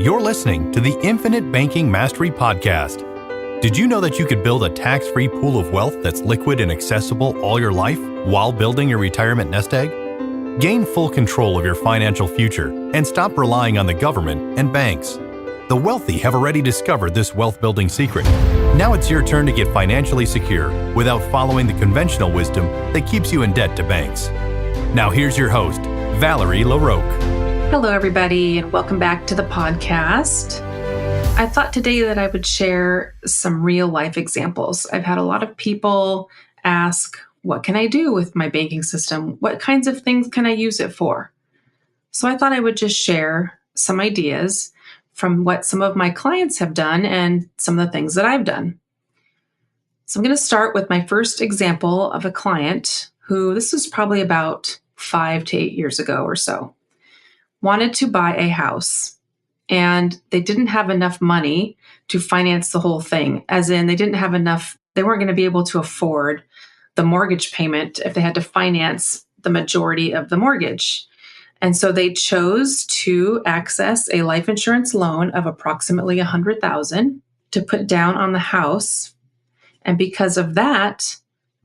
You're listening to the Infinite Banking Mastery Podcast. Did you know that you could build a tax-free pool of wealth that's liquid and accessible all your life while building your retirement nest egg? Gain full control of your financial future and stop relying on the government and banks. The wealthy have already discovered this wealth-building secret. Now it's your turn to get financially secure without following the conventional wisdom that keeps you in debt to banks. Now here's your host, Valerie LaRocque. Hello, everybody, and welcome back to the podcast. I thought today that I would share some real-life examples. I've had a lot of people ask, what can I do with my banking system? What kinds of things can I use it for? So I thought I would just share some ideas from what some of my clients have done and some of the things that I've done. So I'm going to start with my first example of a client who, this was probably about 5 to 8 years ago or so, wanted to buy a house, and they didn't have enough money to finance the whole thing, as in they weren't going to be able to afford the mortgage payment if they had to finance the majority of the mortgage. And so they chose to access a life insurance loan of approximately $100,000 to put down on the house. And because of that,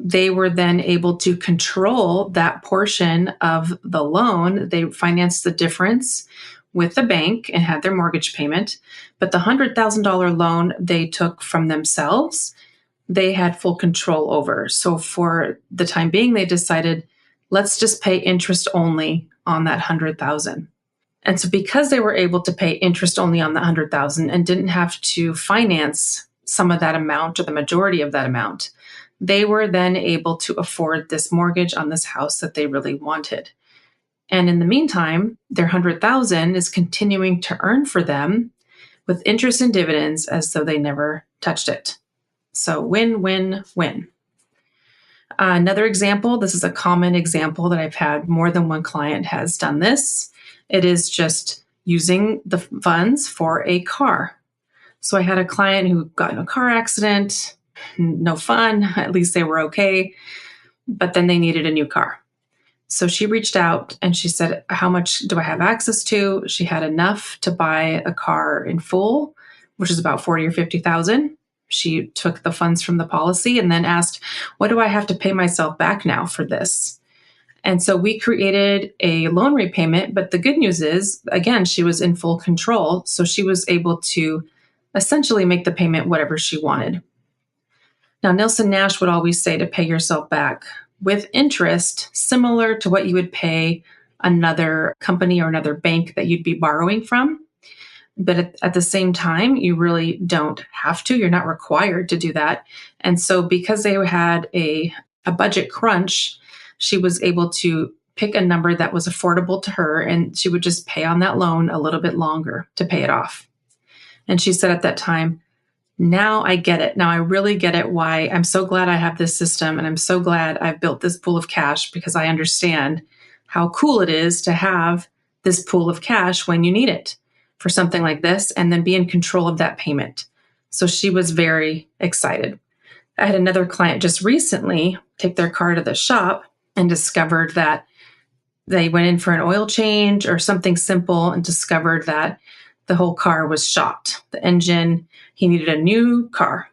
they were then able to control that portion of the loan. They financed the difference with the bank and had their mortgage payment. But the $100,000 loan they took from themselves, they had full control over. So for the time being, they decided, let's just pay interest only on that $100,000. And so because they were able to pay interest only on the $100,000 and didn't have to finance some of that amount or the majority of that amount, they were then able to afford this mortgage on this house that they really wanted. And in the meantime, their $100,000 is continuing to earn for them with interest and dividends as though they never touched it. So win, win, win. Another example, this is a common example that I've had more than one client has done this. It is just using the funds for a car. So I had a client who got in a car accident. No fun, at least they were okay, but then they needed a new car. So she reached out and she said, how much do I have access to? She had enough to buy a car in full, which is about $40,000 or $50,000. She took the funds from the policy and then asked, what do I have to pay myself back now for this? And so we created a loan repayment, but the good news is, again, she was in full control. So she was able to essentially make the payment whatever she wanted. Now, Nelson Nash would always say to pay yourself back with interest, similar to what you would pay another company or another bank that you'd be borrowing from. But at the same time, you really don't have to. You're not required to do that. And so because they had a budget crunch, she was able to pick a number that was affordable to her, and she would just pay on that loan a little bit longer to pay it off. And she said at that time, now I get it. Now I really get it why I'm so glad I have this system, and I'm so glad I've built this pool of cash, because I understand how cool it is to have this pool of cash when you need it for something like this, and then be in control of that payment. So she was very excited. I had another client just recently take their car to the shop and discovered that they went in for an oil change or something simple and discovered that the whole car was shot. The engine, he needed a new car.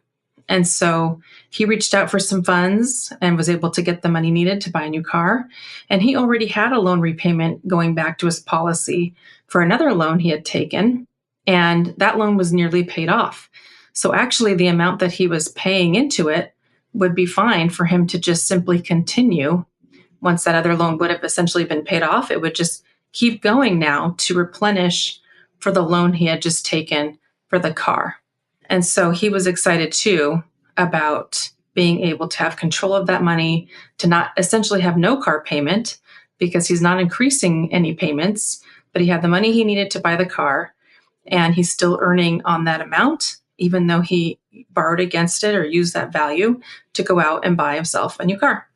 And so he reached out for some funds and was able to get the money needed to buy a new car. And he already had a loan repayment going back to his policy for another loan he had taken. And that loan was nearly paid off. So actually the amount that he was paying into it would be fine for him to just simply continue. Once that other loan would have essentially been paid off, it would just keep going now to replenish for the loan he had just taken for the car. And so he was excited too about being able to have control of that money, to not essentially have no car payment because he's not increasing any payments, but he had the money he needed to buy the car, and he's still earning on that amount, even though he borrowed against it or used that value to go out and buy himself a new car.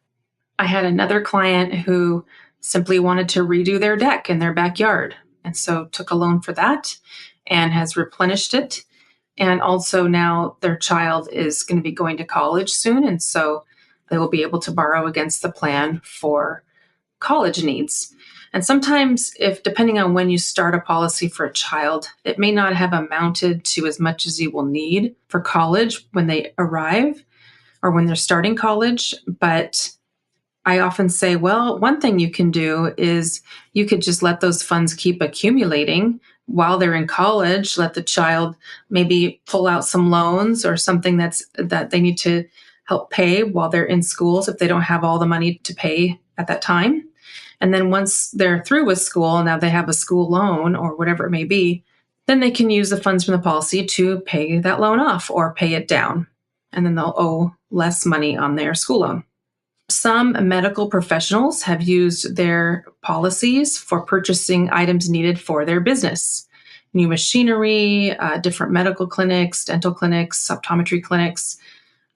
I had another client who simply wanted to redo their deck in their backyard, and so took a loan for that and has replenished it. And also now their child is going to be going to college soon, and so they will be able to borrow against the plan for college needs. And sometimes, if depending on when you start a policy for a child, it may not have amounted to as much as you will need for college when they arrive or when they're starting college. But I often say, well, one thing you can do is you could just let those funds keep accumulating while they're in college. Let the child maybe pull out some loans or something that they need to help pay while they're in schools if they don't have all the money to pay at that time. And then once they're through with school, now they have a school loan or whatever it may be, then they can use the funds from the policy to pay that loan off or pay it down. And then they'll owe less money on their school loan. Some medical professionals have used their policies for purchasing items needed for their business. New machinery, different medical clinics, dental clinics, optometry clinics.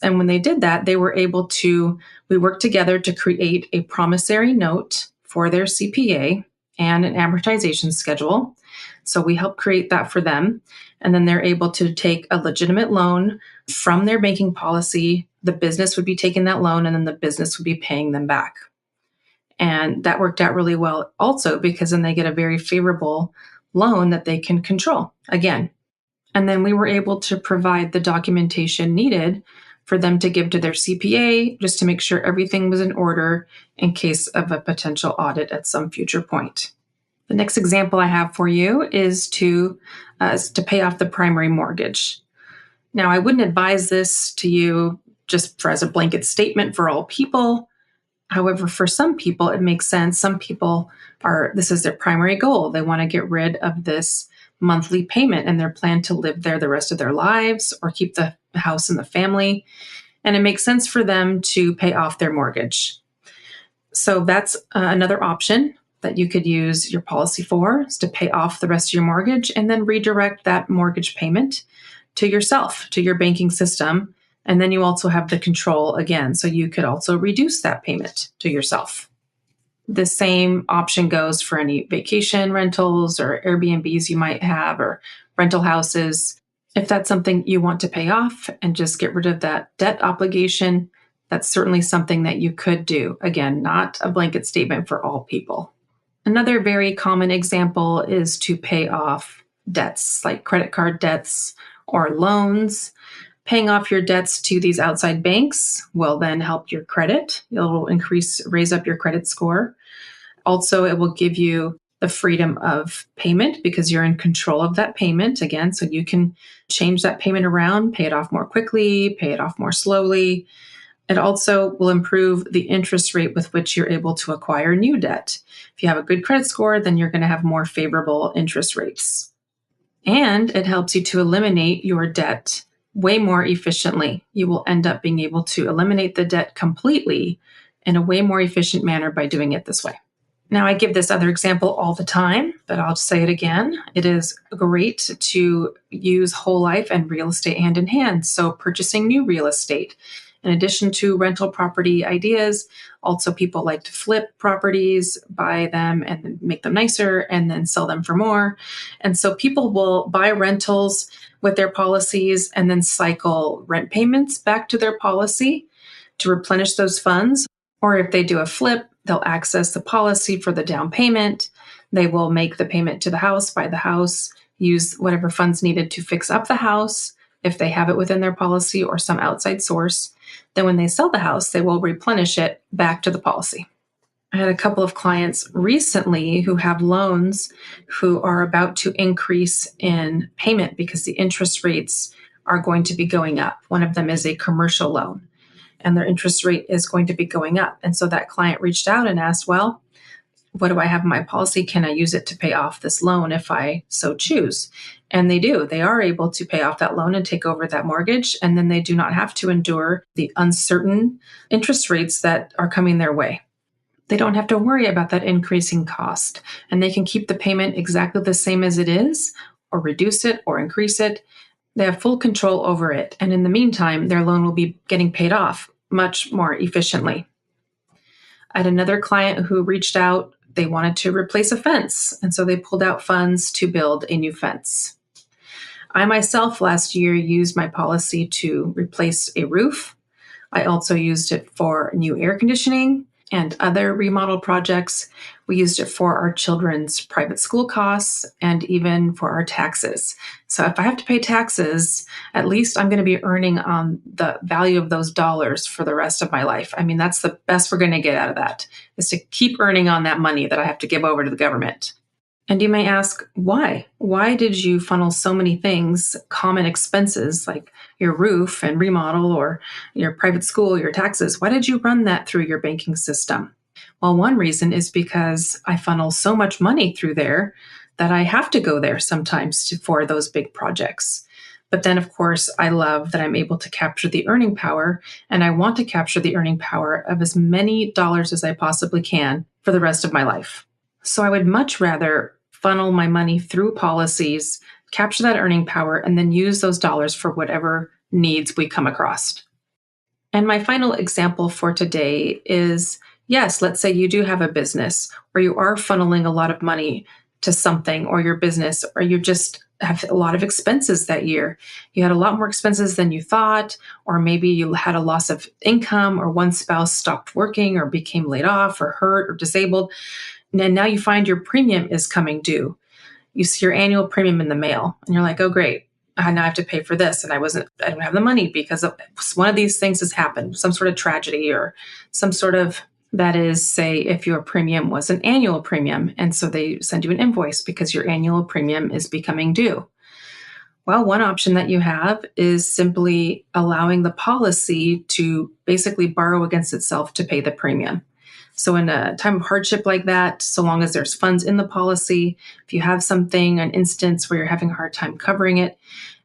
And when they did that, we worked together to create a promissory note for their CPA and an amortization schedule. So we helped create that for them. And then they're able to take a legitimate loan from their banking policy. The business would be taking that loan, and then the business would be paying them back. And that worked out really well also, because then they get a very favorable loan that they can control again. And then we were able to provide the documentation needed for them to give to their CPA just to make sure everything was in order in case of a potential audit at some future point. The next example I have for you is to pay off the primary mortgage. Now, I wouldn't advise this to you just as a blanket statement for all people. However, for some people, it makes sense. Some people this is their primary goal. They want to get rid of this monthly payment and their plan to live there the rest of their lives or keep the house in the family. And it makes sense for them to pay off their mortgage. So that's another option that you could use your policy for, is to pay off the rest of your mortgage and then redirect that mortgage payment to yourself, to your banking system. And then you also have the control again. So you could also reduce that payment to yourself. The same option goes for any vacation rentals or Airbnbs you might have or rental houses. If that's something you want to pay off and just get rid of that debt obligation, that's certainly something that you could do. Again, not a blanket statement for all people. Another very common example is to pay off debts like credit card debts or loans. Paying off your debts to these outside banks will then help your credit. It will raise up your credit score. Also, it will give you the freedom of payment because you're in control of that payment again. So you can change that payment around, pay it off more quickly, pay it off more slowly. It also will improve the interest rate with which you're able to acquire new debt. If you have a good credit score, then you're going to have more favorable interest rates. And it helps you to eliminate your debt way more efficiently. You will end up being able to eliminate the debt completely in a way more efficient manner by doing it this way. Now, I give this other example all the time, but I'll just say it again. It is great to use whole life and real estate hand in hand. So purchasing new real estate. In addition to rental property ideas, also people like to flip properties, buy them and make them nicer and then sell them for more. And so people will buy rentals with their policies and then cycle rent payments back to their policy to replenish those funds. Or if they do a flip, they'll access the policy for the down payment. They will make the payment to the house, buy the house, use whatever funds needed to fix up the house if they have it within their policy or some outside source. Then when they sell the house, they will replenish it back to the policy. I had a couple of clients recently who have loans who are about to increase in payment because the interest rates are going to be going up. One of them is a commercial loan, and their interest rate is going to be going up. And so that client reached out and asked, well, what do I have in my policy? Can I use it to pay off this loan if I so choose? And they do. They are able to pay off that loan and take over that mortgage. And then they do not have to endure the uncertain interest rates that are coming their way. They don't have to worry about that increasing cost. And they can keep the payment exactly the same as it is, or reduce it or increase it. They have full control over it. And in the meantime, their loan will be getting paid off much more efficiently. I had another client who reached out. They wanted to replace a fence, and so they pulled out funds to build a new fence. I myself last year used my policy to replace a roof. I also used it for new air conditioning and other remodel projects We used it for our children's private school costs and even for our taxes. So if I have to pay taxes, at least I'm going to be earning on the value of those dollars for the rest of my life. I mean, that's the best we're going to get out of that, is to keep earning on that money that I have to give over to the government. And you may ask, why? Why did you funnel so many things, common expenses like your roof and remodel or your private school, your taxes? Why did you run that through your banking system? Well, one reason is because I funnel so much money through there that I have to go there sometimes for those big projects. But then, of course, I love that I'm able to capture the earning power, and I want to capture the earning power of as many dollars as I possibly can for the rest of my life. So I would much rather funnel my money through policies, capture that earning power, and then use those dollars for whatever needs we come across. And my final example for today is, yes, let's say you do have a business or you are funneling a lot of money to something or your business, or you just have a lot of expenses that year. You had a lot more expenses than you thought, or maybe you had a loss of income, or one spouse stopped working or became laid off or hurt or disabled. And now you find your premium is coming due. You see your annual premium in the mail and you're like, oh, great. Now I have to pay for this. And I don't have the money because of one of these things has happened, some sort of tragedy or some sort of, that is, say, if your premium was an annual premium. And so they send you an invoice because your annual premium is becoming due. Well, one option that you have is simply allowing the policy to basically borrow against itself to pay the premium. So in a time of hardship like that, so long as there's funds in the policy, if you have something, an instance where you're having a hard time covering it,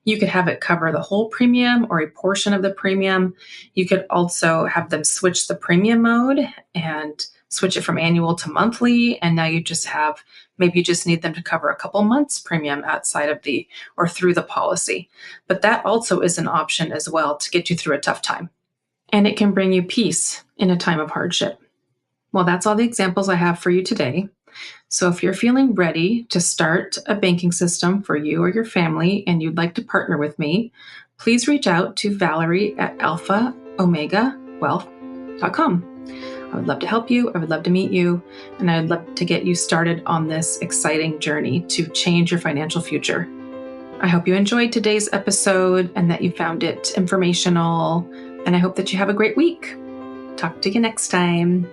you could have it cover the whole premium or a portion of the premium. You could also have them switch the premium mode and switch it from annual to monthly. And now you just have, maybe you just need them to cover a couple months premium outside of or through the policy. But that also is an option as well to get you through a tough time. And it can bring you peace in a time of hardship. Well, that's all the examples I have for you today. So if you're feeling ready to start a banking system for you or your family and you'd like to partner with me, please reach out to Valerie at alphaomegawealth.com. I would love to help you. I would love to meet you. And I'd love to get you started on this exciting journey to change your financial future. I hope you enjoyed today's episode and that you found it informational. And I hope that you have a great week. Talk to you next time.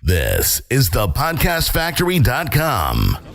This is thepodcastfactory.com.